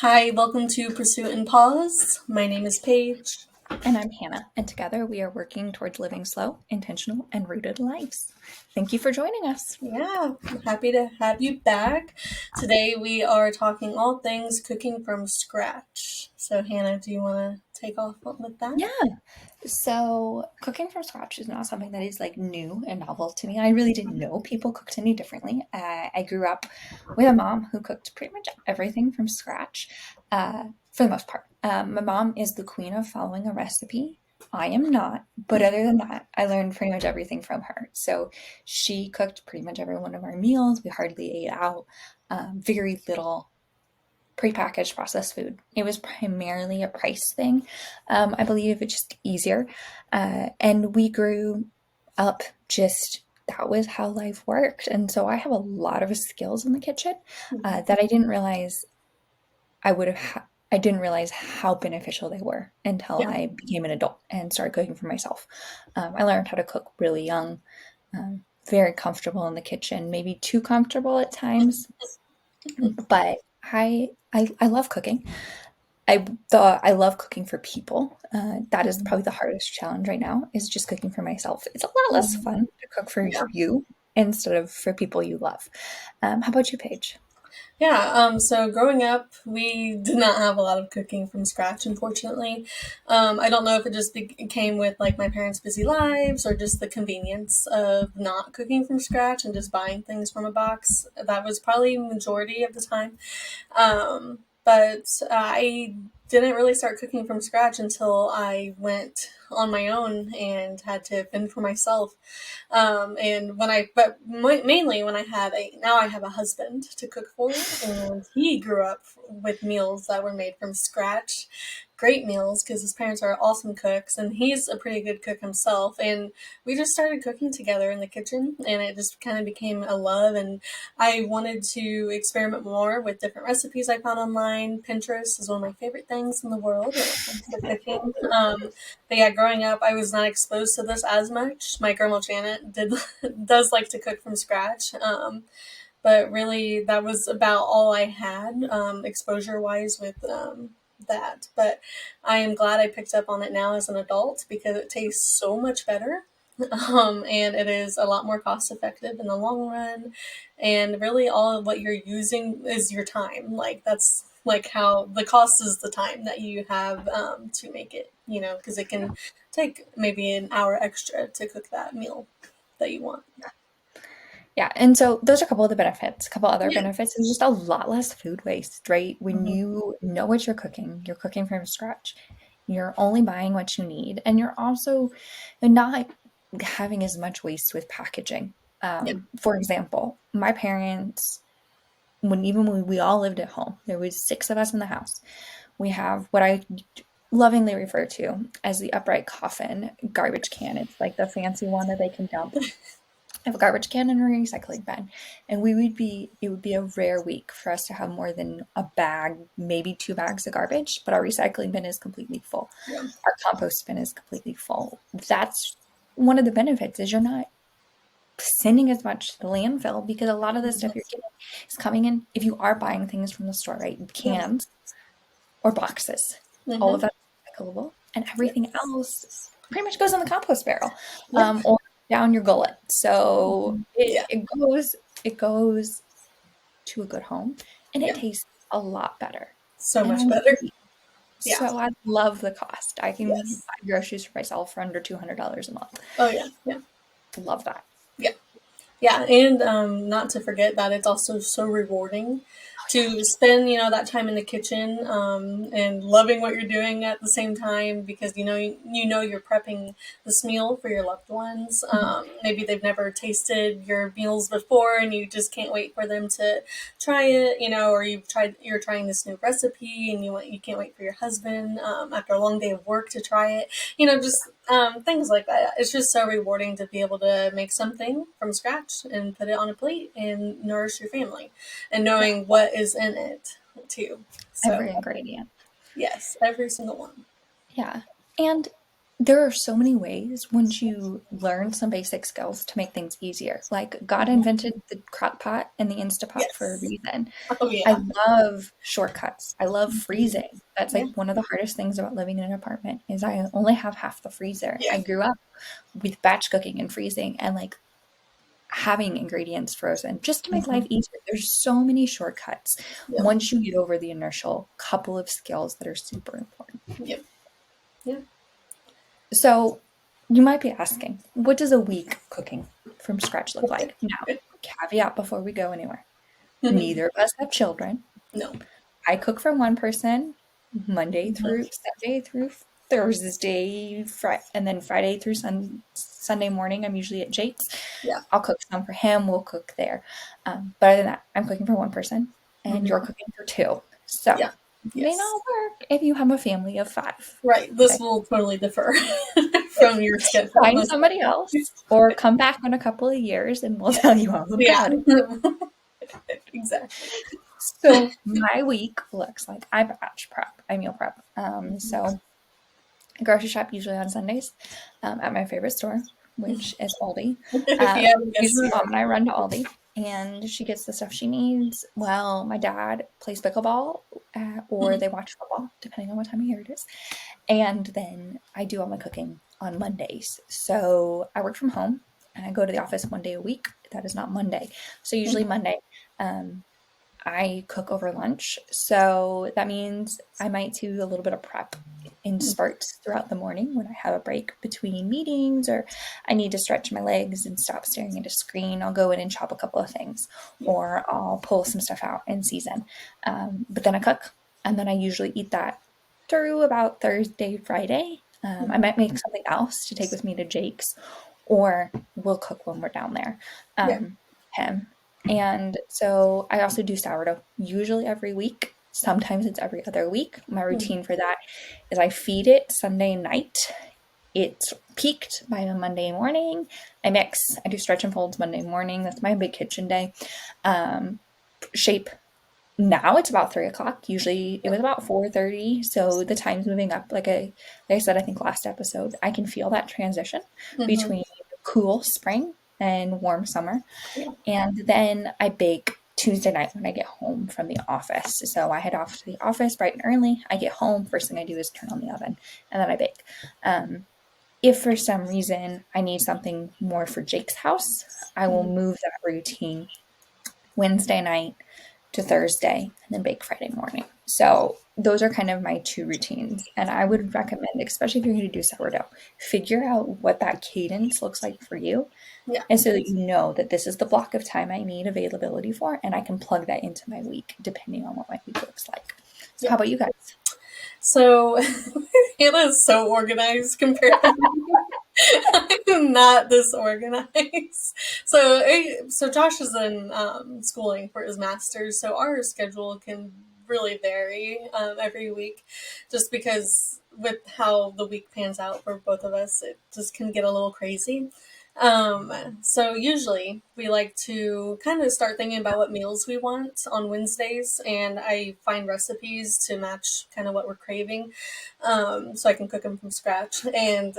Hi, welcome to Pursuit and Pause. My name is Paige. And I'm Hannah, and together we are working towards living slow, intentional, and rooted lives. Thank you for joining us. Yeah, I'm happy to have you back. Today we are talking all things cooking from scratch. So, Hannah, do you want to take off with that? Yeah. So, cooking from scratch is not something that is like new and novel to me. I really didn't know people cooked any differently. I grew up with a mom who cooked pretty much everything from scratch, for the most part. My mom is the queen of following a recipe. I am not, but other than that, I learned pretty much everything from her. So, she cooked pretty much every one of our meals. We hardly ate out, very little prepackaged processed food. It was primarily a price thing. I believe it's just easier. And we grew up just that was how life worked. And so I have a lot of skills in the kitchen that I didn't realize I would have. I didn't realize how beneficial they were until Yeah. I became an adult and started cooking for myself. I learned how to cook really young, very comfortable in the kitchen, maybe too comfortable at times, but I love cooking. I love cooking for people. That is probably the hardest challenge right now is just cooking for myself. It's a lot less fun to cook for Yeah. you instead of for people you love. How about you, Paige? Yeah, so growing up, we did not have a lot of cooking from scratch, unfortunately. I don't know if it just came with like my parents' busy lives or just the convenience of not cooking from scratch and just buying things from a box. That was probably majority of the time. But I didn't really start cooking from scratch until I went on my own and had to fend for myself. Mainly when I had now I have a husband to cook for, and he grew up with meals that were made from scratch. Great meals because his parents are awesome cooks, and he's a pretty good cook himself. And we just started cooking together in the kitchen, and it just kind of became a love. And I wanted to experiment more with different recipes I found online. Pinterest is one of my favorite things in the world when it comes to cooking. But yeah, growing up, I was not exposed to this as much. My grandma Janet did does like to cook from scratch, but really that was about all I had exposure wise with that. But I am glad I picked up on it now as an adult because it tastes so much better. And it is a lot more cost effective in the long run. And really, all of what you're using is your time. Like, that's like how the cost is the time that you have to make it, because it can take maybe an hour extra to cook that meal that you want. Yeah, and so those are a couple of the benefits. A couple other Yeah. benefits is just a lot less food waste, right? When Mhm. you know what you're cooking from scratch. You're only buying what you need, and you're also not having as much waste with packaging. Yeah. For example, my parents, even when we all lived at home, there was six of us in the house. We have what I lovingly refer to as the upright coffin garbage can. It's like the fancy one that they can dump. I have a garbage can and a recycling bin. And it would be a rare week for us to have more than a bag, maybe two bags of garbage, but our recycling bin is completely full. Yeah. Our compost bin is completely full. That's one of the benefits is you're not sending as much to the landfill because a lot of the stuff you're getting is coming in if you are buying things from the store, right? Yeah. Cans or boxes. All of Mm-hmm. that is recyclable, and Yeah. everything else pretty much goes in the compost barrel, Yep. or down your gullet. So Yeah. it goes to a good home, and it Yeah. tastes a lot better. So And much I'm better. Yeah. so I love the cost. I can Yes. buy groceries for myself for under $200 a month. Oh yeah. Yeah. Love that. Yeah. Yeah, and not to forget that it's also so rewarding Oh to spend, that time in the kitchen and loving what you're doing at the same time because you know you're prepping this meal for your loved ones. yeah. Mhm. Maybe they've never tasted your meals before, and you just can't wait for them to try it, or you're trying this new recipe, and you can't wait for your husband after a long day of work to try it. Just things like that. It's just so rewarding to be able to make something from scratch and put it on a plate and nourish your family and Yeah, knowing what is in it too. So, every ingredient. yes, every single one. Yeah. And There are so many ways once you learn some basic skills to make things easier. Like God Mhm. invented the crock pot and the Instapot for a Yes. reason. Oh I yeah. love shortcuts. I love Mhm. freezing. That's Yeah. like one of the hardest things about living in an apartment is I only have half the freezer. Yeah. I grew up with batch cooking and freezing and like having ingredients frozen just to make life Mhm. easier. There's so many shortcuts Yep. once you get over the initial couple of skills that are super important. Yep. Yeah. So you might be asking, what does a week cooking from scratch look like? Now, caveat before we go anywhere. Neither of us have children. No. I cook for one person Monday Mhm. through Sunday through Thursday, and then Friday through Sunday morning. I'm usually at Jake's. Yeah. I'll cook some for him. We'll cook there. But other than that, I'm cooking for one person, and you're Mhm. cooking for two. So Yeah. it may Yes. not work if you have a family of five. Right. This Okay, will totally differ from your schedule, find most somebody definitely. else, or come back in a couple of years, and we'll tell Yes. you all Yeah. about it. Exactly. So my week looks like I batch prep, I meal prep. Mhm. So I grocery shop usually on Sundays at my favorite store, which is Aldi. If you haven't guessed Usually, my yet. mom and I run to Aldi, and she gets the stuff she needs. Well, my dad plays pickleball, or Mhm. they watch football, depending on what time of year it is. And then I do all my cooking on Mondays. So I work from home, and I go to the office one day a week. That is not Monday. So usually Mhm. Monday. Um, I cook over lunch. So that means I might do a little bit of prep in Mhm. spurts throughout the morning when I have a break between meetings or I need to stretch my legs and stop staring at a screen. I'll go in and chop a couple of things Yeah. or I'll pull some stuff out in season. But then I cook and then I usually eat that through about Thursday, Friday. I Mhm. might make something else to take with me to Jake's or we'll cook when we're down there. Yeah. Um, him. And so I also do sourdough usually every week. Sometimes it's every other week. My Mhm. routine for that is I feed it Sunday night. It's peaked by a Monday morning. I mix. I do stretch and folds Monday morning. That's my big kitchen day. Um, Shape. Now it's about 3 o'clock. Usually it Yeah. was about 4:30. So the time's moving up. Like I said, I think last episode, I can feel that transition Mhm. between cool spring and warm summer. Yeah. And then I bake Tuesday night when I get home from the office. So I head off to the office bright and early. I get home. First thing I do is turn on the oven and then I bake. Um, if for some reason I need something more for Jake's house, I will Mhm. move that routine Wednesday night to Thursday and then bake Friday morning. So those are kind of my two routines. And I would recommend, especially if you're going to do sourdough, figure out what that cadence looks like for you Yeah. and so that you know that this is the block of time I need availability for, and I can plug that into my week depending on what my week looks like. So, Yeah. how about you guys? So Hannah is so organized compared to me. I'm not this organized. So Josh is in schooling for his master's, so our schedule can really vary every week, just because with how the week pans out for both of us, it just can get a little crazy. So usually we like to kind of start thinking about what meals we want on Wednesdays, and I find recipes to match kind of what we're craving, so I can cook them from scratch. And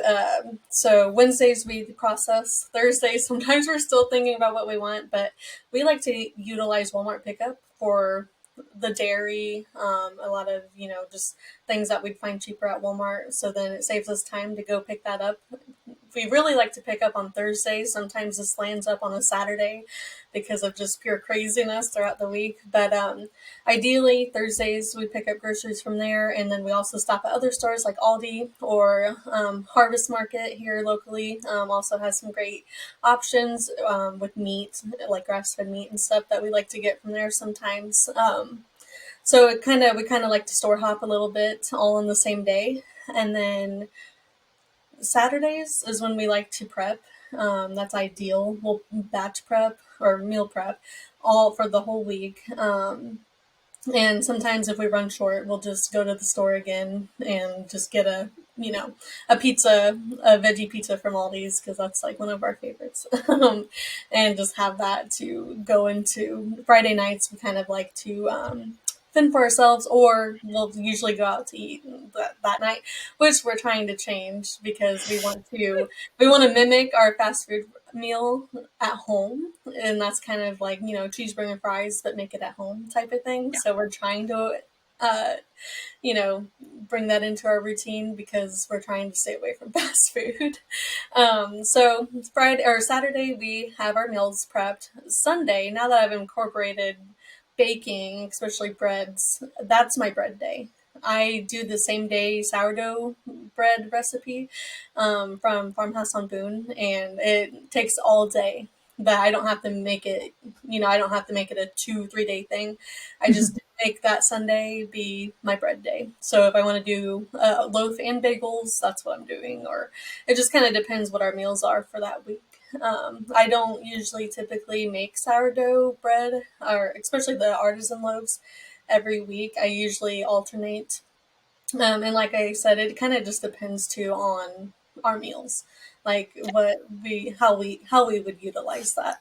so Wednesdays we process. Thursdays sometimes we're still thinking about what we want, but we like to utilize Walmart pickup for the dairy, a lot of just things that we'd find cheaper at Walmart. So then it saves us time to go pick that up. We really like to pick up on Thursdays. Sometimes this lands up on a Saturday because of just pure craziness throughout the week. But ideally, Thursdays we pick up groceries from there, and then we also stop at other stores like Aldi or Harvest Market here locally. Also has some great options with meat, like grass-fed meat and stuff that we like to get from there sometimes. So we kind of like to store hop a little bit all on the same day, and then Saturdays is when we like to prep. That's ideal. We'll batch prep or meal prep all for the whole week. And sometimes if we run short, we'll just go to the store again and just get a pizza, a veggie pizza from Aldi's because that's like one of our favorites. And just have that to go into Friday nights. We kind of like to fend for ourselves, or we'll usually go out to eat that night, which we're trying to change because we want to mimic our fast food meal at home, and that's kind of like cheeseburger and fries, but make it at home type of thing. Yeah. So we're trying to uh, you know, bring that into our routine because we're trying to stay away from fast food. So Friday or Saturday we have our meals prepped. Sunday, now that I've incorporated baking, especially breads, that's my bread day. I do the same day sourdough bread recipe from Farmhouse on Boone, and it takes all day. But I don't have to make it, I don't have to make it a 2-3 day thing. I just make that Sunday be my bread day. So if I want to do loaf and bagels, that's what I'm doing. Or it just kind of depends what our meals are for that week. I don't usually typically make sourdough bread, or especially the artisan loaves, every week. I usually alternate, and like I said, it kind of just depends too on our meals, like how we would utilize that.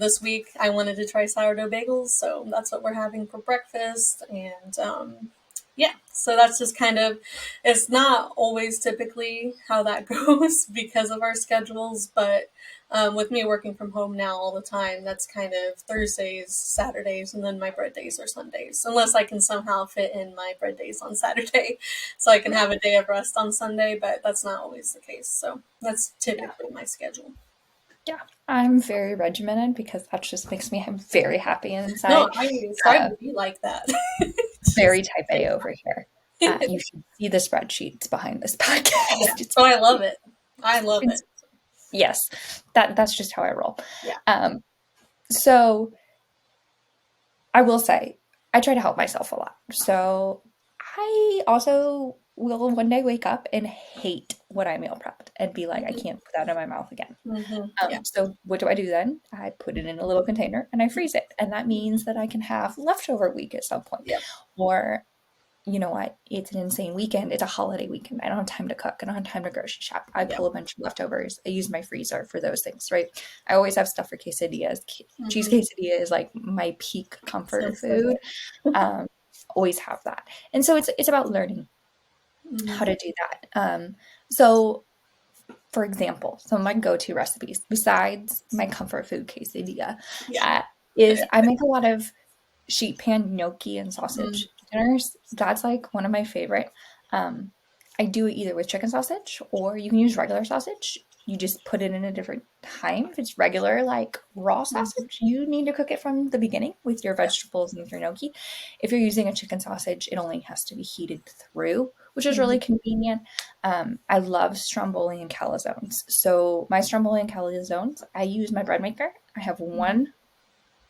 This week I wanted to try sourdough bagels, so that's what we're having for breakfast, and yeah, so that's just kind of, it's not always typically how that goes because of our schedules, but with me working from home now all the time, that's kind of Thursdays, Saturdays, and then my bread days are Sundays, unless I can somehow fit in my bread days on Saturday so I can Yeah. have a day of rest on Sunday, but that's not always the case. So that's Yeah. typically my schedule. Yeah. I'm very regimented because that just makes me very happy No, inside. I strive Uh, to be like that. Very Just type A over here. You should see the spreadsheets behind this yeah. podcast. It's So I love it. I love it. it's yes, that's just how I roll. Yeah. Um, so I will say I try to help myself a lot. So I also will one day wake up and hate what I meal prepped and be like, I Hmm. can't put that in my mouth again. Yeah. So what do I do then? I put it in a little container and I freeze it. And that means that I can have leftover week at some point. Yep. Or you know what? It's an insane weekend. It's a holiday weekend. I don't have time to cook. I don't have time to grocery shop. I Yep. pull a bunch of leftovers. I use my freezer for those things, right? I always have stuff for quesadillas. Cheese Hmm. quesadilla is like my peak comfort Sounds so food. good. Um, Always have that. And so it's about learning Hmm. how to do that. So for example, some of my go-to recipes besides my comfort food quesadilla Yeah. uh, is I make a lot of sheet pan gnocchi and Mm-hmm. sausage dinners. That's like one of my favorite. Um, I do it either with chicken sausage or you can use regular sausage. You just put it in a different time. If it's regular, like raw sausage, you need to cook it from the beginning with your Yeah. vegetables and with your gnocchi. If you're using a chicken sausage, it only has to be heated through, which is really Hmm. convenient. I love stromboli and calzones. So my stromboli and calzones, I use my bread maker. I have one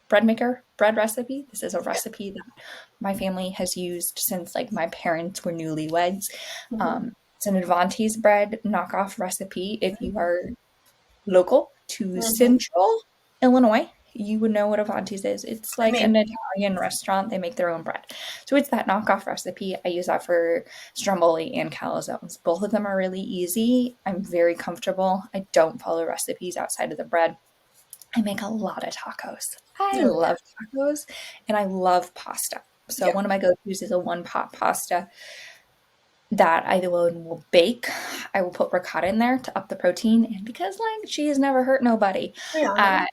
bread maker bread recipe. This is a Yeah. recipe that my family has used since like my parents were newlyweds. Hmm. It's an Advante's bread knockoff recipe. If you are local to Hmm. central Illinois, you would know what Avanti's is. It's I like mean, an Italian restaurant. They make their own bread. So it's that knockoff recipe. I use that for stromboli and calzones. Both of them are really easy. I'm very comfortable. I don't follow recipes outside of the bread. I make a lot of tacos. I oh love tacos and I love pasta. So yeah. one of my go-tos is a one pot pasta that I will bake. I will put ricotta in there to up the protein, and because like cheese never hurt nobody. Yeah. Uh,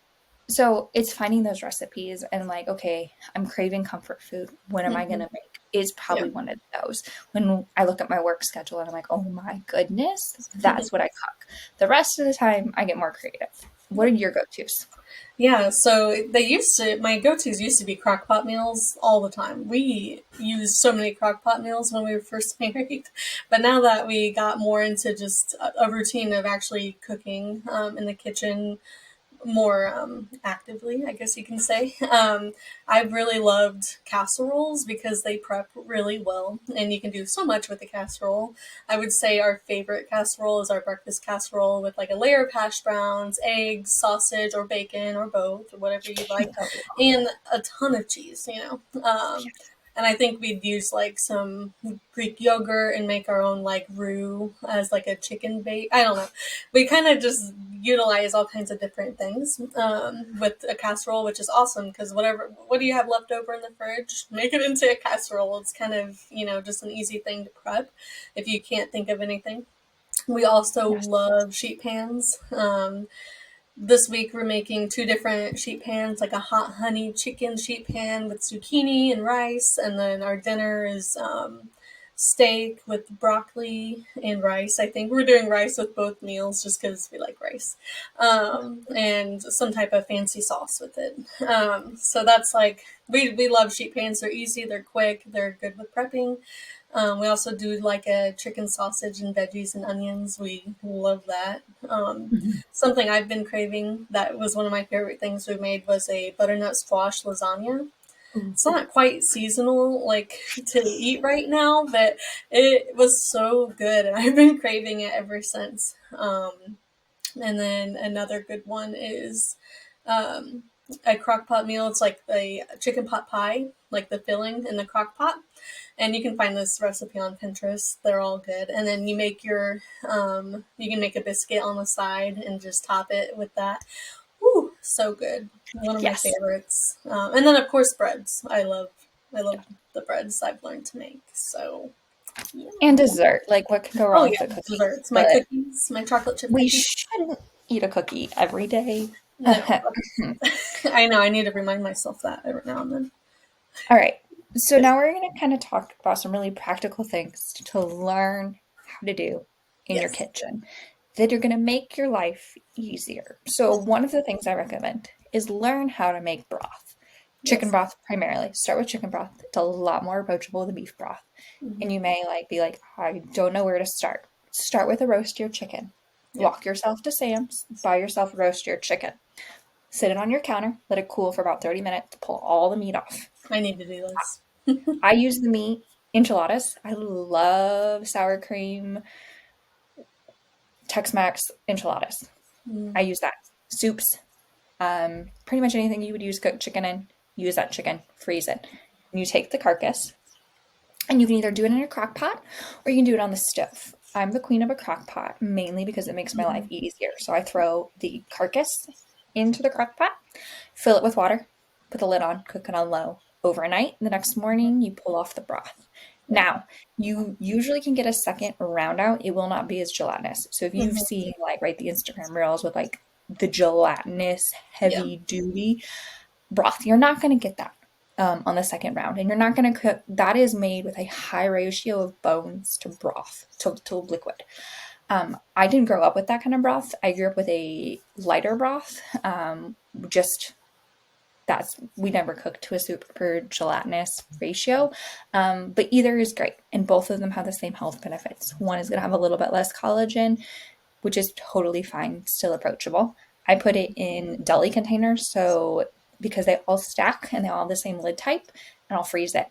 so it's finding those recipes and like, okay, I'm craving comfort food. What am I Hmm. gonna make? Is Yeah. probably one of those. When I look at my work schedule and I'm like, oh my goodness, that's what I cook. The rest of the time, I get more creative. What are your go-tos? Yeah, so my go-tos used to be crock pot meals all the time. We used so many crock pot meals when we were first married, but now that we got more into just a routine of actually cooking in the kitchen more actively, I guess you can say. I've really loved casseroles because they prep really well, and you can do so much with a casserole. I would say our favorite casserole is our breakfast casserole with like a layer of hash browns, eggs, sausage, or bacon, or both, or whatever you like, So and a ton of cheese. And I think we'd use like some Greek yogurt and make our own like roux as like a chicken bake. I don't know. We kind of just utilize all kinds of different things with a casserole, which is awesome because what do you have left over in the fridge? Make it into a casserole. It's kind of, just an easy thing to prep if you can't think of anything. We also Yes. love sheet pans. This week we're making two different sheet pans, like a hot honey chicken sheet pan with zucchini and rice, and then our dinner is steak with broccoli and rice. I think we're doing rice with both meals just because we like rice, and some type of fancy sauce with it. So that's like we love sheet pans. They're easy, they're quick, they're good with prepping. We also do like a chicken sausage and veggies and onions. We love that. Mhm. Something I've been craving that was one of my favorite things we made was a butternut squash lasagna. Ooh. It's not quite seasonal like to eat right now, but it was so good and I've been craving it ever since. And then another good one is um, a crock pot meal. It's like a chicken pot pie, like the filling in the crock pot. And you can find this recipe on Pinterest. They're all good. And then you can make a biscuit on the side and just top it with that. Ooh, so good. One of my Yes. favorites. And then of course breads. I love the breads I've learned to make. So yeah. And dessert. Like, what can go Oh wrong with yeah, a cookie? desserts. My But cookies, my chocolate chip we cookies. shouldn't eat a cookie every day. No, I know. I need to remind myself that every now and then. All right. So now we're going to kind of talk about some really practical things to learn how to do in your Yes. kitchen that are going to make your life easier. So one of the things I recommend is learn how to make broth. Chicken Yes. broth primarily. Start with chicken broth. It's a lot more approachable than beef broth. And Hmm. you may be like, I don't know where to start. Start with a roast your chicken. Yep. Walk yourself to Sam's, buy yourself a roast your chicken. Sit it on your counter, let it cool for about 30 minutes, pull all the meat off. I need to do this. I use the meat enchiladas. I love sour cream Tex-Mex enchiladas. I Mm. use that. Soups, pretty much anything you would use cooked chicken in, use that chicken, freeze it. And you take the carcass, and you can either do it in your crock pot or you can do it on the stove. I'm the queen of a crock pot mainly because it makes my life Mhm. easier. So I throw the carcass into the crock pot, fill it with water, put the lid on, cook it on low overnight. The next morning, you pull off the broth. Yeah. Now, you usually can get a second round out. It will not be as gelatinous. So if you've Hmm. seen the Instagram reels with the gelatinous, Yeah. heavy duty broth, you're not going to get that on the second round. And you're not going to cook. That is made with a high ratio of bones to broth, to liquid. I didn't grow up with that kind of broth. I grew up with a lighter broth. Just we never cooked to a super gelatinous ratio. But either is great. And both of them have the same health benefits. One is going to have a little bit less collagen, which is totally fine, still approachable. I put it in deli containers, so because they all stack and they all have the same lid type, and I'll freeze it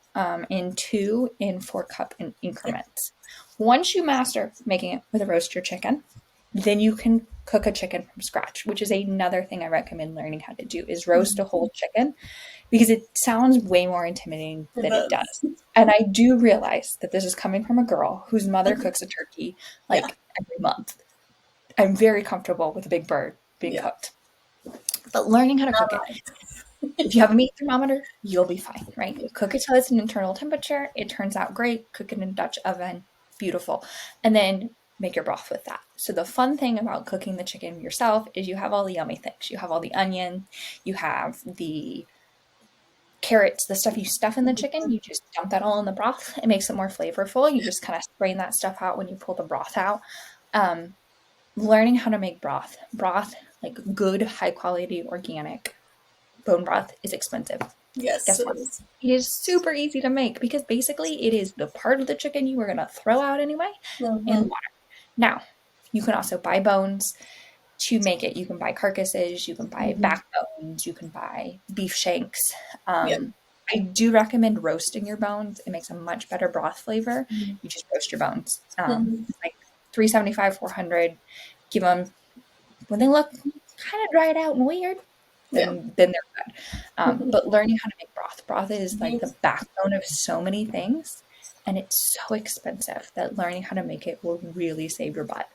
in 2 and 4 cup increments. Once you master making it with a roaster chicken, then you can cook a chicken from scratch, which is another thing I recommend learning how to do is roast a Mhm. whole chicken because it sounds way more intimidating It than it does. does. And I do realize that this is coming from a girl whose mother cooks a turkey Yeah. every month. I'm very comfortable with a big bird being Yeah. cooked. But learning how to cook it, if you have a meat thermometer, you'll be fine, right? You cook it till it's an internal temperature. It turns out great. Cook it in a Dutch oven. Beautiful. And then make your broth with that. So the fun thing about cooking the chicken yourself is you have all the yummy things. You have all the onion. You have the carrots, the stuff you stuff in the chicken. You just dump that all in the broth. It makes it more flavorful. You just kind of strain that stuff out when you pull the broth out. Um, Learning how to make broth, like good, high quality, organic bone broth is expensive. Yes, Guess it what? is. It is super easy to make because basically it is the part of the chicken you were going to throw out anyway in Mm-hmm. water. Now, you can also buy bones to make it. You can buy carcasses, you can buy Hmm. backbones, you can buy beef shanks. Yeah. I do recommend roasting your bones. It makes a much better broth flavor. Hmm. You just roast your bones. Hmm. Like 375, 400. Give them when they look kind of dried out and weird. Yeah. then they're good. But learning how to make broth is like the Do backbone of so many things, and it's so expensive that learning how to make it will really save your butt.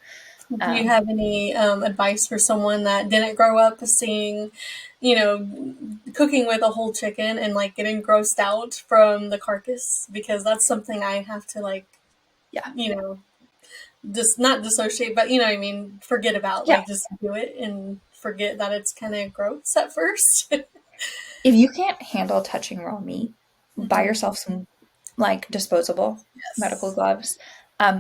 you Um, have any advice for someone that didn't grow up seeing, cooking with a whole chicken and like getting grossed out from the carcass? Because that's something I have to like, yeah, you know, just not dissociate, but what I mean, forget about, yeah. like just do it and forget that it's kind of gross at first. If you can't handle touching raw meat, buy Hmm. yourself some like disposable medical Yes. gloves.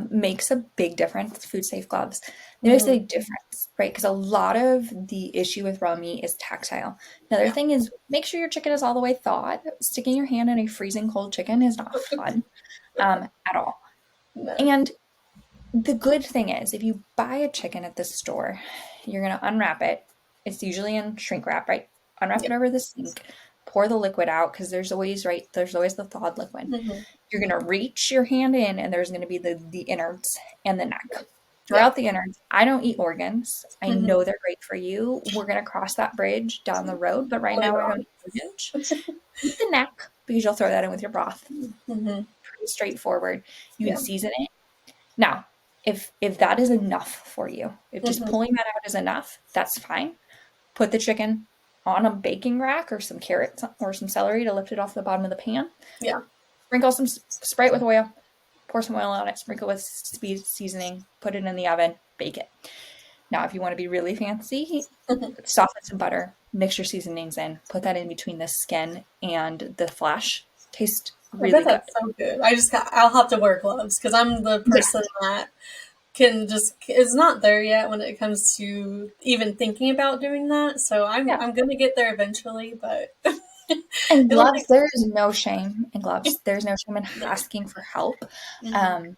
Makes a big difference. Food safe gloves. It makes a Hmm. big difference, right? Because a lot of the issue with raw meat is tactile. Another Yeah. thing is make sure your chicken is all the way thawed. Sticking your hand in a freezing cold chicken is not fun at all. No. And the good thing is, if you buy a chicken at the store, you're going to unwrap it. It's usually in shrink wrap, right? Unwrap Yeah. it over the sink, pour the liquid out because there's always the thawed liquid. Hmm. You're going to reach your hand in, and there's going to be the innards and the neck. Throw Yeah. out the innards. I don't eat organs. I Hmm. know they're great for you. We're going to cross that bridge down the road, but right now Later we don't on. eat organs. Eat the neck because you'll throw that in with your broth. Hmm. Pretty straightforward. You can Yeah. season it now, if that is enough for you, if just Hmm. pulling that out is enough, that's fine. Put the chicken on a baking rack or some carrots or some celery to lift it off the bottom of the pan. Yeah. Sprinkle some, spray it with oil, pour some oil on it, sprinkle with seasoning, put it in the oven, bake it. Now, if you want to be really fancy, soften some butter, mix your seasonings in, put that in between the skin and the flesh. Taste I bet really good. that's so good. I'll have to wear gloves because I'm the Yeah, person that can just is not there yet when it comes to even thinking about doing that. So I'm yeah. I'm gonna get there eventually, but And it'll gloves, take. there is no shame in gloves. There's no shame in No. asking for help. Hmm. Um,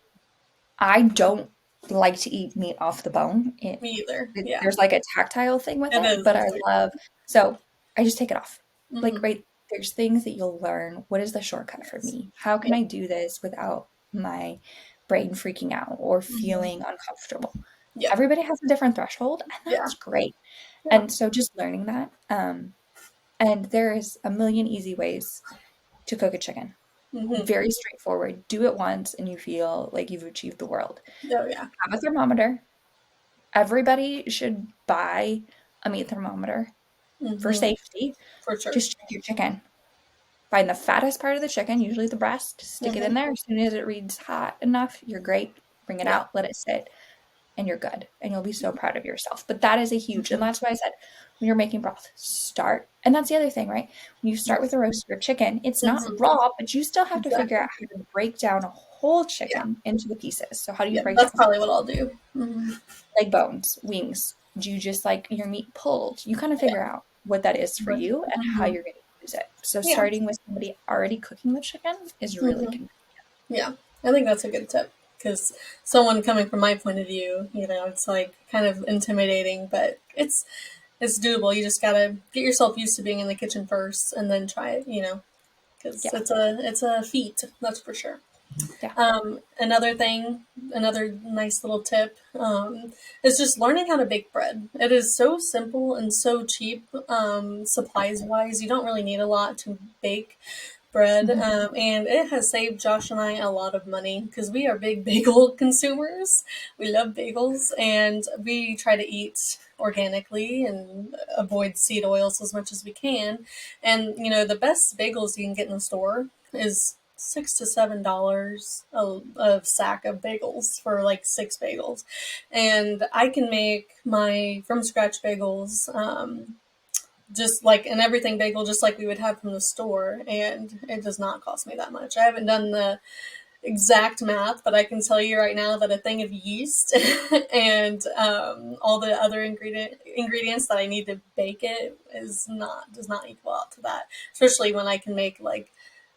I don't like to eat meat off the bone. Me either. Yeah, There's like a tactile thing with it it, is. but I It's weird. love, so I just take it off. Like, Hmm. right, there's things that you'll learn. What is the shortcut for Yes. me? How can Yeah. I do this without my brain freaking out or Hmm. feeling uncomfortable? Yeah. Everybody has a different threshold, and Yeah. that's great. Yeah. And so just learning that. And there is a million easy ways to cook a chicken. Hmm. Very straightforward. Do it once and you feel like you've achieved the world. Oh yeah. Have a thermometer. Everybody should buy a meat thermometer for Hmm. safety. For sure. Just check your chicken. Find the fattest part of the chicken, usually the breast, stick it in Hmm. there. As soon as it reads hot enough, you're great. Bring it Yeah. out, let it sit, and you're good. And you'll be so proud of yourself. But that is a huge, and Hmm. that's why I said when you're making broth, start. And that's the other thing, right? When you start with Yes. a roast your chicken, it's not Hmm. raw, but you still have to figure Exactly. out how to break down a whole Yeah. chicken into the pieces. So how do you Yeah. break That's down probably what I'll do. Hmm. leg bones, wings? Do you just like your meat pulled? You kind of Yeah. figure out what that is for you and how Hmm. you're going to use it. So Yeah. starting with somebody already cooking the chicken is really Hmm. convenient. Yeah, I think that's a good tip because someone coming from my point of view, it's like kind of intimidating, but it's doable. You just gotta get yourself used to being in the kitchen first, and then try it. Because Yeah, it's a feat, that's for sure. yeah. Another thing, another nice little tip, is just learning how to bake bread. It is so simple and so cheap, supplies wise. You don't really need a lot to bake bread, Mhm. and it has saved Josh and I a lot of money because we are big bagel consumers. We love bagels, and we try to eat organically and avoid seed oils as much as we can. And the best bagels you can get in the store is $6 to $7 a sack of bagels for like 6 bagels, and I can make my from scratch bagels. Just like an everything bagel, just like we would have from the store, and it does not cost me that much. I haven't done the exact math, but I can tell you right now that a thing of yeast and all the other ingredients that I need to bake it does not equal out to that. Especially when I can make like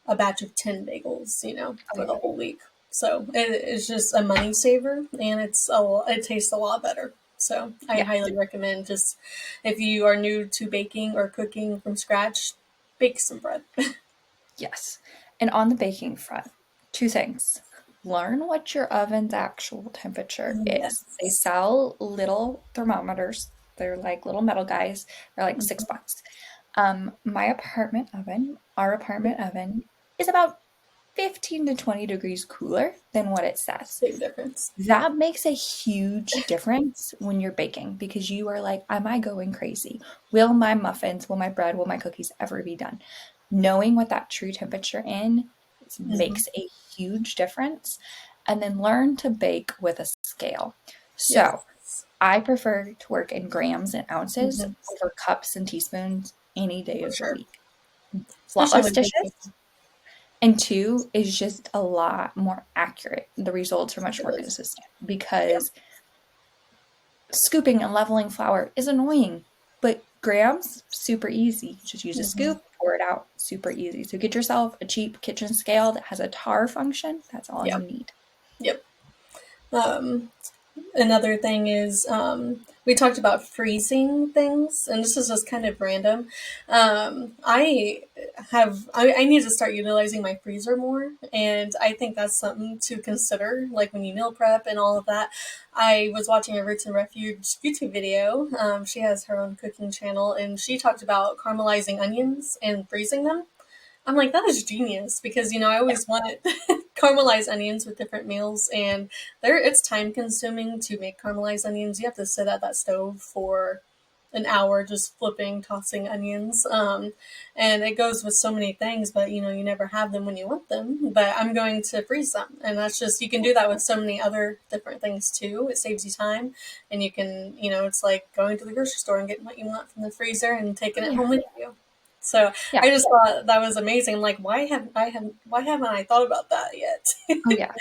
a batch of 10 bagels, Oh for yeah. the whole week. So it's just a money saver, and it tastes a lot better. So I Yeah. highly recommend, just if you are new to baking or cooking from scratch, bake some bread. Yes. And on the baking front, two things. Learn what your oven's actual temperature is. They Yes. sell little thermometers. They're like little metal guys. They're like $6. Our apartment oven is about 15 to 20 degrees cooler than what it says. Big difference. That makes a huge difference when you're baking because you are like, am I going crazy? Will my muffins, will my bread, will my cookies ever be done? Knowing what that true temperature in Mm-hmm. makes a huge difference. And then learn to bake with a scale. So Yes. I prefer to work in grams and ounces Mm-hmm. over cups and teaspoons any day For of the sure. week. Lot Especially less with baking. dishes. And two is just a lot more accurate. The results are much It more is. consistent Yeah. because scooping and leveling flour is annoying, but grams, super easy. Just use a Mm-hmm. scoop, pour it out, super easy. So get yourself a cheap kitchen scale that has a tar function. That's all Yeah. you need. Yep. Um, Another thing is we talked about freezing things, and this is just kind of random. I need to start utilizing my freezer more, and I think that's something to consider, like when you meal prep and all of that. I was watching a Roots and Refuge YouTube video. She has her own cooking channel, and she talked about caramelizing onions and freezing them. I'm like, that is genius because I Yeah. always wanted caramelized onions with different meals, and it's time consuming to make caramelized onions. You have to sit at that stove for an hour just flipping, tossing onions, and it goes with so many things. But you never have them when you want them. But I'm going to freeze them, and that's just you can do that with so many other different things too. It saves you time, and you can it's like going to the grocery store and getting what you want from the freezer and taking Oh, it yeah. home with you. So Yeah. I just thought that was amazing. Like, why haven't I thought about that yet? Oh, yeah.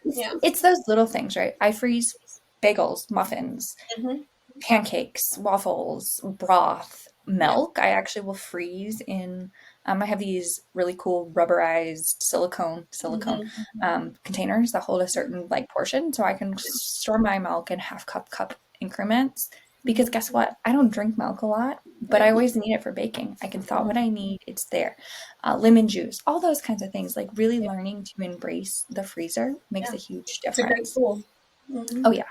It's, Yeah. it's those little things, right? I freeze bagels, muffins, Hmm. pancakes, waffles, broth, Yeah. milk. I actually will freeze in. I have these really cool rubberized silicone Hmm. containers that hold a certain like portion, so I can store my milk in half cup increments. Because guess Hmm. what? I don't drink milk a lot, but I Yeah. always need it for baking. I can thaw what I Hmm. need; it's there. Lemon juice, all those kinds of things. Like really Yeah. learning to embrace the freezer makes Yeah. a huge It's a great difference. tool. Hmm. Oh yeah.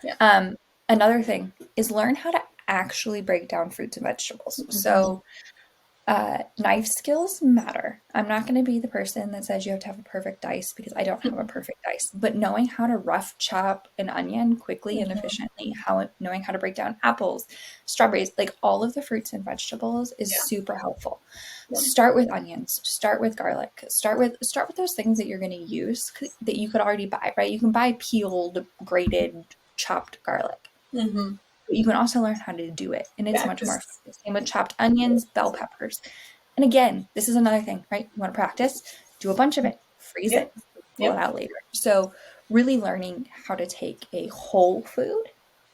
Yeah. Um, Another thing is learn how to actually break down fruits and vegetables. Hmm. So, knife skills matter. I'm not going to be the person that says you have to have a perfect dice because I don't have a perfect dice, but knowing how to rough chop an onion quickly and Hmm. efficiently, knowing how to break down apples, strawberries, like all of the fruits and vegetables is Yeah. super helpful. Yep. Start with onions, start with garlic, start with those things that you're going to use that you could already buy, right? You can buy peeled, grated, chopped garlic. Hmm. But you can also learn how to do it, and it's Yeah. much more Because effective. Same with chopped onions, bell peppers. And again, this is another thing, right? You want to practice, do a bunch of it, freeze yep. it, pull it Yep. out later. So, really learning how to take a whole food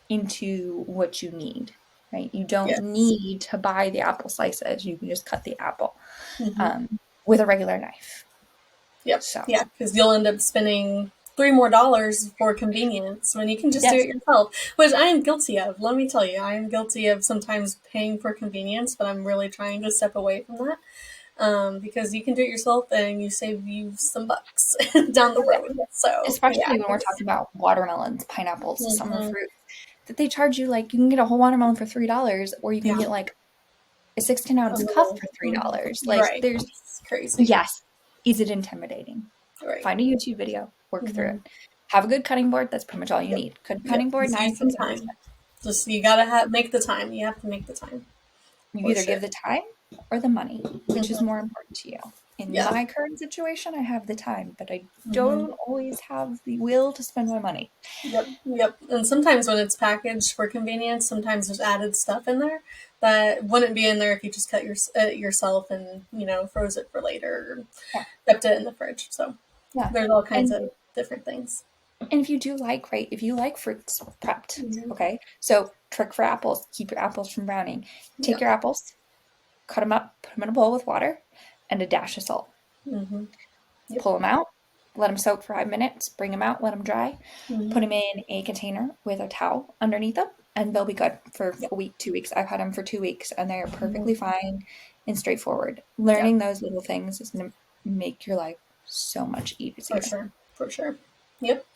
into what you need, right? You don't Yes. need to buy the apple slices. You can just cut the apple Hmm. um, with a regular knife. Yep. So, Yeah. Because you'll end up spending $3 more for convenience when you can just do yes, it yourself, which I am guilty of. Let me tell you, I am guilty of sometimes paying for convenience, but I'm really trying to step away from that. Because you can do it yourself and you save you some bucks down the oh, yeah. road. So yeah, Especially when we're talking about watermelons, pineapples, summer hmm, fruit, that they charge you like you can get a whole watermelon for $3, or you can yeah, get like a 16 a ounce cup little, for mhm. $3. Like Right. there's It's crazy. yes, is it intimidating? Right. Find a YouTube video, work through Hmm. it. Have a good cutting board. That's pretty much all you Yep. need. Good Yep. cutting board, Just knife, use some and scissors. time. Just you gotta make the time. You have to make the time You for either sure. give the time or the money, which is Hmm. more important to you. In Yeah. my current situation, I have the time, but I Hmm. don't always have the will to spend my money. Yep. Yep. And sometimes when it's packaged for convenience, sometimes there's added stuff in there that wouldn't be in there if you just cut yourself and froze it for later or Yeah, kept it in the fridge. So yeah. there's all kinds And of different things. And if you do like, right, if you like fruits prepped, Hmm. okay? So, trick for apples, keep your apples from browning. Take Yep. your apples, cut them up, put them in a bowl with water and a dash of salt. Hmm. Yep. Pull them out, let them soak for 5 minutes, bring them out, let them dry, Hmm. put them in a container with a towel underneath them, and they'll be good for Yep. a week, 2 weeks. I've had them for 2 weeks and they're Hmm. perfectly fine and straightforward. Yep. Learning those little things is going to make your life so much For easier. sure. For sure. Yep.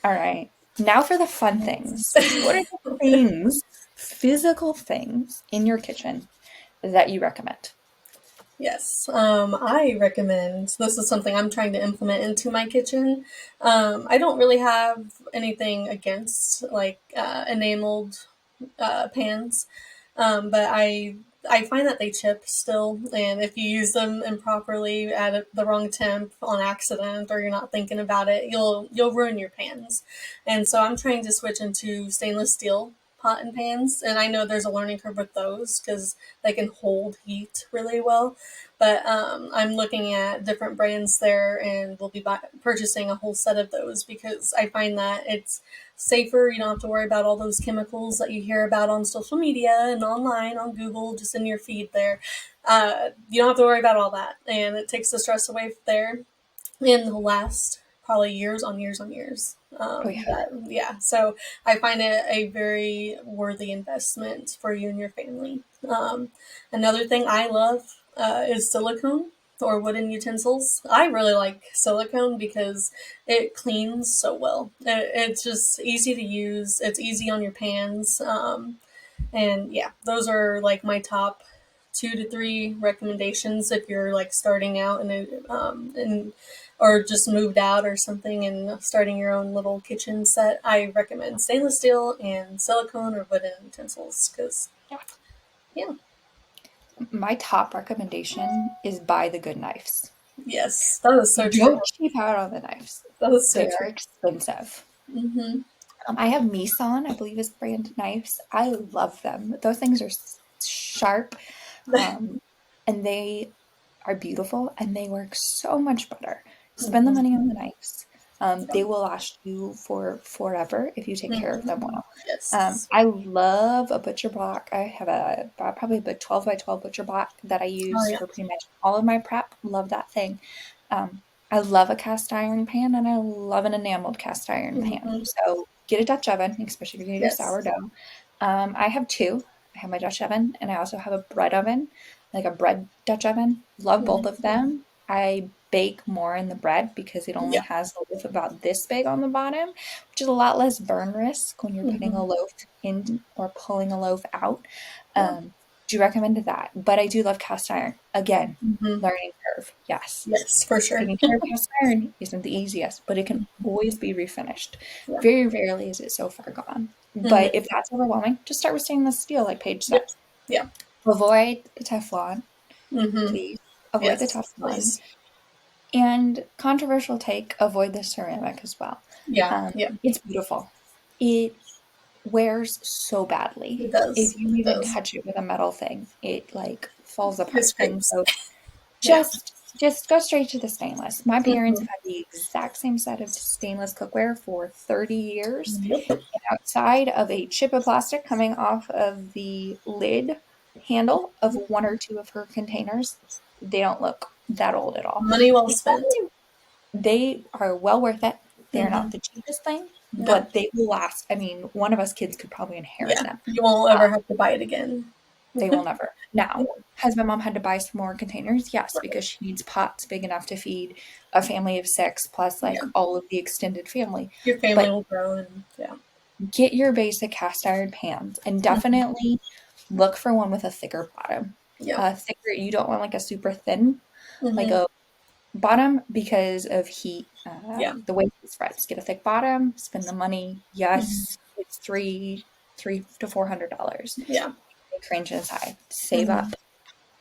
All right. Now for the fun things. What are the things, physical things in your kitchen that you recommend? Yes, I recommend. This is something I'm trying to implement into my kitchen. I don't really have anything against like enameled pans, but I find that they chip still, and if you use them improperly at the wrong temp on accident, or you're not thinking about it, you'll ruin your pans. And so I'm trying to switch into stainless steel pot and pans, and I know there's a learning curve with those because they can hold heat really well. But I'm looking at different brands there, and we'll be purchasing a whole set of those because I find that it's safer. You don't have to worry about all those chemicals that you hear about on social media and online on Google, just in your feed there. You don't have to worry about all that, and it takes the stress away there, and will last probably years on years on years. Oh yeah. So I find it a very worthy investment for you and your family. Another thing I love is silicone or wooden utensils. I really like silicone because it cleans so well. It's just easy to use. It's easy on your pans. And yeah, those are like my top 2 to 3 recommendations if you're like starting out and or just moved out or something and starting your own little kitchen set. I recommend stainless steel and silicone or wooden utensils because yeah, My top recommendation is buy the good knives. yes, that is so true. Don't cheap out on the knives. That is so They true. are expensive. Mm-hmm. I have Misan, I believe is brand knives. I love them. Those things are sharp, um, and they are beautiful, and they work so much better. Spend the Mm-hmm. money on the knives. They will last you for forever if you take care of them Mm-hmm. well. Yes. I love a butcher block. I have probably a 12 by 12 butcher block that I Oh use yeah. for pretty much all of my prep. Love that thing. Um, I love a cast iron pan and I love an enameled cast iron pan. Mm-hmm. So get a Dutch oven, especially if you're gonna do Yes. sourdough. I have two. I have my Dutch oven and I also have a bread oven, like a bread Dutch oven. Love both Mm-hmm. of them. I bake more in the bread because it only Yeah. has a loaf about this big on the bottom, which is a lot less burn risk when you're putting Mm-hmm. a loaf in or pulling a loaf out. Yeah. Do recommend that. But I do love cast iron. Again, Mm-hmm. learning curve. Yes. Yes, for sure. Taking care of cast iron isn't the easiest, but it can always be refinished. Yeah. Very rarely is it so far gone. But Mm-hmm. if that's overwhelming, just start with stainless steel, like Paige said. Yep. Yeah. Avoid the Teflon, Mm-hmm. please. Avoid the Yes, Teflon. please. And controversial take, avoid the ceramic as well. Yeah. Yeah. It's beautiful. It wears so It badly. If does. you It even does. touch it with a metal thing, it like falls It apart. And scrapes. so Yeah. just go straight to the stainless. My parents Mm-hmm. have had the exact same set of stainless cookware for 30 years. Yep. And outside of a chip of plastic coming off of the lid handle of one or two of her containers, they don't look that old at all. Money well spent. Especially they are well worth it. They're Mm-hmm. not the cheapest thing, No. but they will last. I mean, one of us kids could probably inherit Yeah. them. You won't Uh, ever have to buy it again. they will never. Yeah. Now, has my mom had to buy some more containers? Yes, because she needs pots big enough to feed a family of six plus like Yeah. all of the extended family. Your family But will grow and yeah. get your basic cast iron pans and Mm-hmm. definitely look for one with a thicker bottom. Yeah. Thicker, you don't want like a super thin, like Mm-hmm. a bottom because of heat. Yeah. The way it spreads. Get a thick bottom, spend the money. Mm-hmm. Yes, it's three to $400. Yeah. It ranges high. Save Mm-hmm. up.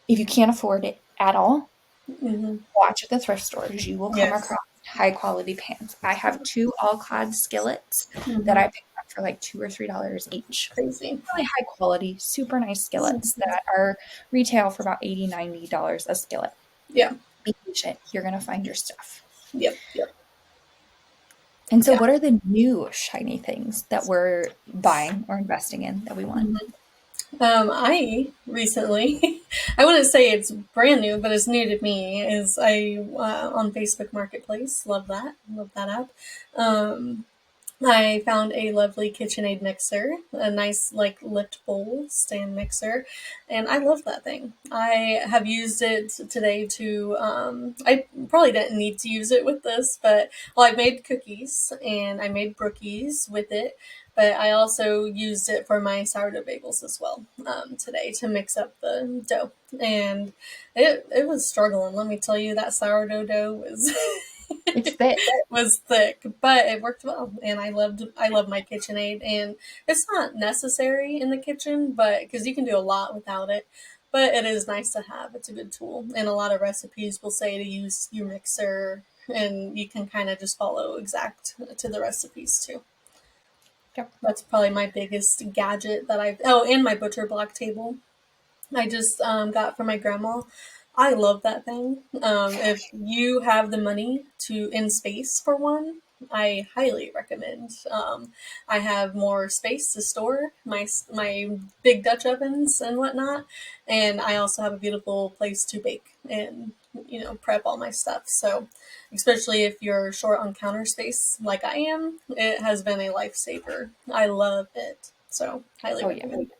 If you can't afford it at all, Mm-hmm. watch at the thrift stores. You will come Yes. across high quality pans. I have two all clad skillets that I Mm-hmm. picked up for like $2 or $3 each. Crazy. Really high quality, super nice skillets Mhm. that are retail for about $80, $90 a skillet. Yeah. Be patient. You're gonna find your stuff. Yep. Yep. And so, Yeah. what are the new shiny things that we're buying or investing in that we want? Mm-hmm. I recently, I wouldn't say it's brand new, but it's new to me. Is I on Facebook Marketplace. Love that. Love that app. Um, I found a lovely KitchenAid mixer, a nice like lift bowl stand mixer, and I love that thing. I have used it today to. I probably didn't need to use it with this, but well, I made cookies and I made brookies with it. But I also used it for my sourdough bagels as well today to mix up the dough, and it was struggling. Let me tell you, that sourdough dough was It's thick. was thick, but it worked well, and I love my KitchenAid, and it's not necessary in the kitchen, but because you can do a lot without it, but it is nice to have. It's a good tool, and a lot of recipes will say to use your mixer, and you can kind of just follow exact to the recipes too. Yep. That's probably my biggest gadget that I've. Oh, and my butcher block table. I just got from my grandma. I love that thing. If you have the money to in space for one, I highly recommend. I have more space to store my big Dutch ovens and whatnot, and I also have a beautiful place to bake and prep all my stuff. So, especially if you're short on counter space like I am, it has been a lifesaver. I love it. So, highly Oh, yeah. recommend.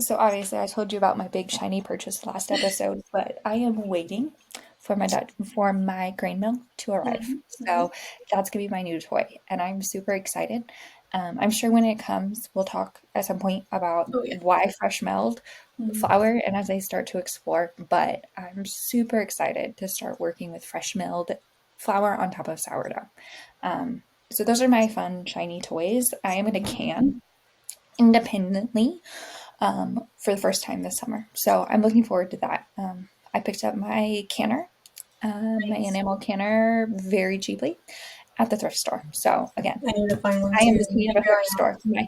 So obviously, I told you about my big shiny purchase last episode, but I am waiting for my grain mill to arrive. Mhm. So that's gonna be my new toy, and I'm super excited. I'm sure when it comes, we'll talk at some point about Oh yeah. why fresh milled Mhm. flour, and as I start to explore. But I'm super excited to start working with fresh milled flour on top of sourdough. Um, so those are my fun shiny toys. I am in a can independently for the first time this summer. So I'm looking forward to that. I picked up my canner, my Nice. enamel canner, very cheaply at the thrift store. So again, I need to find one I am too. the queen of a Here thrift I am. store.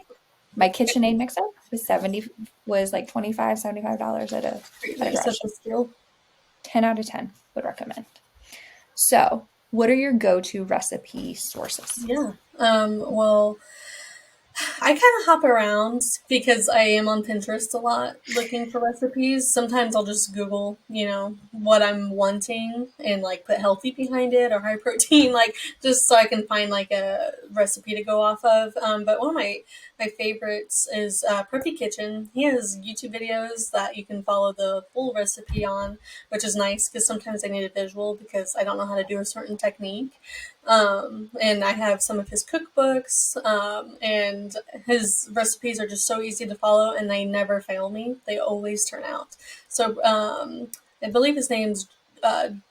My KitchenAid mixer was like $25, $75 Pretty at a nice garage at sale. the skill. 10 out of 10 would recommend. So, what are your go-to recipe sources? Yeah. Well, I kind of hop around because I am on Pinterest a lot looking for recipes. Sometimes I'll just Google, what I'm wanting and like put healthy behind it or high protein, like just so I can find like a recipe to go off of. But one of my favorites is Preppy Kitchen. He has YouTube videos that you can follow the full recipe on, which is nice because sometimes I need a visual because I don't know how to do a certain technique. And I have some of his cookbooks, and his recipes are just so easy to follow, and they never fail me. They always turn out. So I believe his name's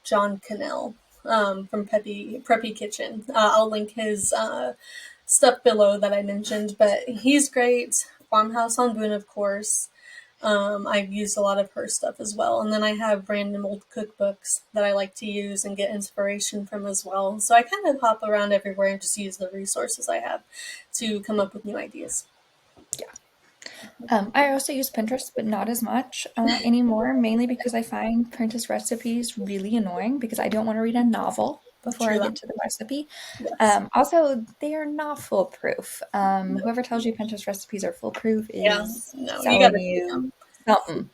John Cannell from Preppy Kitchen. I'll link his stuff below that I mentioned, but he's great. Farmhouse on Boone, of course. I've used a lot of her stuff as well. And then I have random old cookbooks that I like to use and get inspiration from as well. So I kind of hop around everywhere and just use the resources I have to come up with new ideas. I also use Pinterest, but not as much anymore, mainly because I find Pinterest recipes really annoying because I don't want to read a novel before True I that. get to the recipe. Yes. Also, they are not foolproof. No. Whoever tells you Pinterest recipes are foolproof Yeah. is No, you got selling to see you them. something.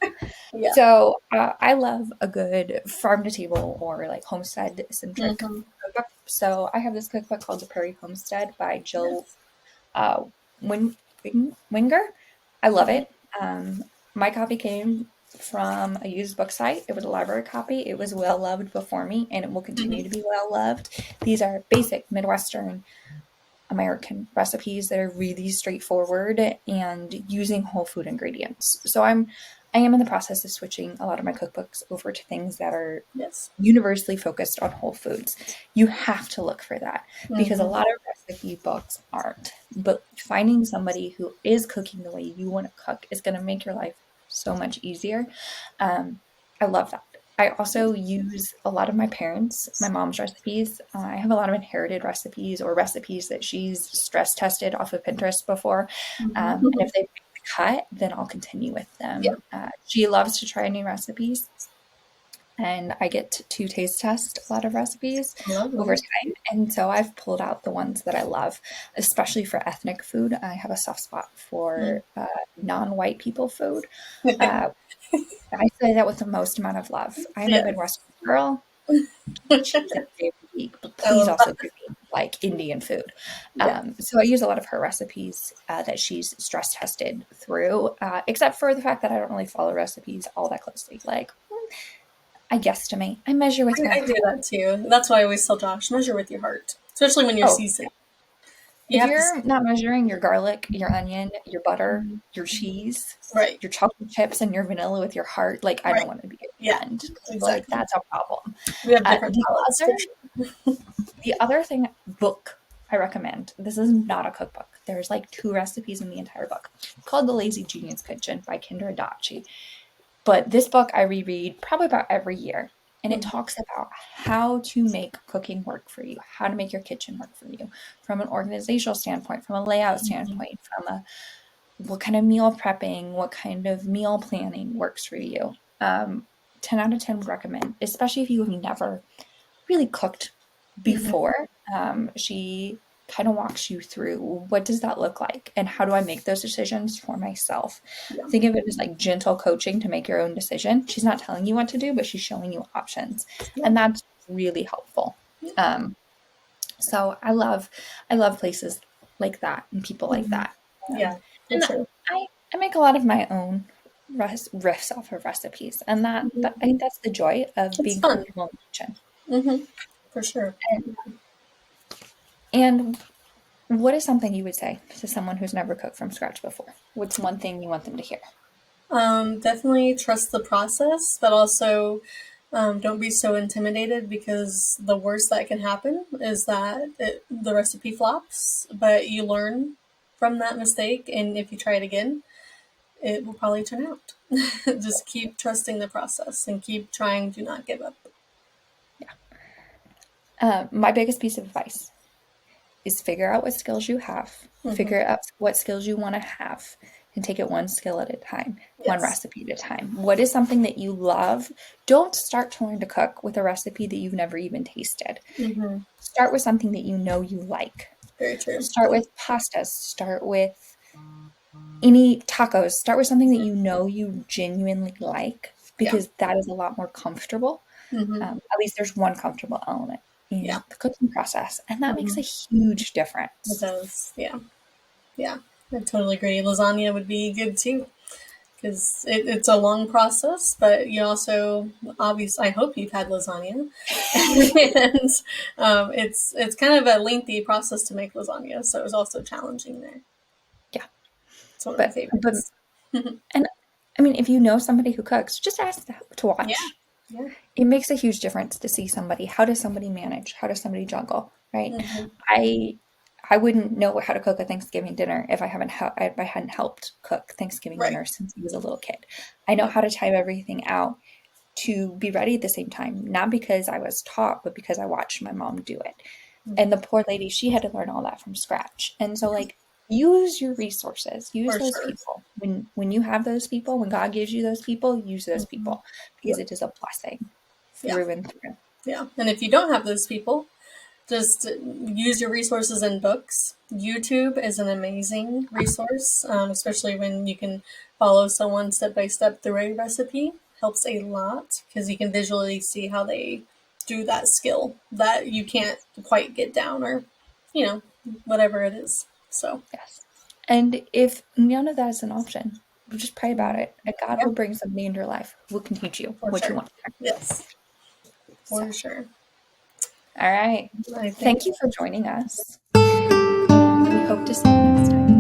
Yeah. So I love a good farm to table or like homestead centric Mm-hmm. cookbook. So I have this cookbook called The Prairie Homestead by Jill Yes. uh, Winger. I love Mm-hmm. it. Um, my copy came from a used book site. It was a library copy. It was well loved before me, and it will continue to Mm-hmm. be well loved. These are basic Midwestern American recipes that are really straightforward and using whole food ingredients. So I am in the process of switching a lot of my cookbooks over to things that are Yes. universally focused on whole foods. You have to look for that because a Mm-hmm. lot of recipe books aren't. But finding somebody who is cooking the way you want to cook is going to make your life so much easier. I love that. I also use a lot of my mom's recipes. I have a lot of inherited recipes or recipes that she's stress tested off of Pinterest before. And Mm-hmm. if they make the cut, then I'll continue with Yeah. them. She loves to try new recipes, and I get to taste test a lot of recipes over Lovely. time. And so I've pulled out the ones that I love, especially for ethnic food. I have a soft spot for non-white people food. Uh, I say that with the most amount of love. I'm a Yeah. Midwestern girl. Cheese every day of the week, but I please love also that. give me like Indian food. Yeah. So I use a lot of her recipes that she's stress tested through, except for the fact that I don't really follow recipes all that closely. Like, I guesstimate, I measure with my I do heart. that too. That's why I always tell Josh, measure with your heart, especially when you're Oh, seasoned. You if have to. you're not measuring your garlic, your onion, your butter, Mhm. your cheese, Right. your chocolate chips, and your vanilla with your heart, like I don't Right. want to be your Yeah. friend. Like Exactly. that's a problem. We have Uh, different the palates for other the other thing book I recommend. This is not a cookbook. There's like 2 recipes in the entire book. It's called The Lazy Genius Kitchen by Kinder Adachi. But this book I reread probably about every year. And it sure. talks about how to make cooking work for you, how to make your kitchen work for you from an organizational standpoint, from a layout Hmm. standpoint, from a what kind of meal prepping, what kind of meal planning works for you. 10 out of 10 would recommend, especially if you have never really cooked Hmm. before. She kind of walks you through what does that look like and how do I make those decisions for myself. Yeah. Think of it as like gentle coaching to make your own decision. She's not telling you what to do, but she's showing you options, Yeah. and that's really helpful. Yeah. Um, so I love places like that and people like Hmm. that. Um, Yeah. For and sure. I make a lot of my own riffs off of recipes, and that I Hmm. think that's the joy of It's being fun. comfortable in the kitchen. Hmm. For sure. And what is something you would say to someone who's never cooked from scratch before? What's one thing you want them to hear? Definitely trust the process, but also don't be so intimidated because the worst that can happen is that the recipe flops, but you learn from that mistake, and if you try it again, it will probably turn out. Just keep trusting the process and keep trying. Do not give up. My biggest piece of advice is figure out what skills you have, Hmm. figure out what skills you want to have, and take it one skill at a time, one Yes. recipe at a time. What is something that you love? Don't start to learn to cook with a recipe that you've never even tasted. Hmm. Start with something that you know you like. Very true. Start with pastas, start with any tacos, start with something that you know you genuinely like Yeah. because that is a lot more comfortable. Hmm. At least there's one comfortable element Yeah. in the cooking process, and that makes Hmm. a huge It difference. does. Yeah. Yeah. I totally agree. Lasagna would be good too, because it's a long process, but you also obviously I hope you've had lasagna, and it's kind of a lengthy process to make lasagna, so it was also challenging there. Yeah, It's one of my but favorites. and I mean, if you know somebody who cooks, just ask to Yeah, watch. yeah. It makes a huge difference to see somebody. How does somebody manage? How does somebody juggle? Right? Hmm. I I wouldn't know how to cook a Thanksgiving dinner if if I hadn't helped cook Thanksgiving Right. dinner since I was a little kid. I know Yep. how to time everything out to be ready at the same time, not because I was taught, but because I watched my mom do it. And the Hmm. poor lady, she had to learn all that from scratch. And so like use your resources, use For those sure. people. When you have those people, when God gives you those people, use those Hmm. people because Yep. it is a blessing Yeah. through and through. Yeah. And if you don't have those people, just use your resources in books. YouTube is an amazing resource, especially when you can follow someone step by step through a recipe. Helps a lot because you can visually see how they do that skill that you can't quite get down, or you know whatever it is. So Yes. And if none of that is an option, just pray about mm, it. And God yeah, will bring somebody into your life who can teach you for what you sure. want to learn. Yes, So, for sure. all right. I think Thank you for joining us. We hope to see you next time.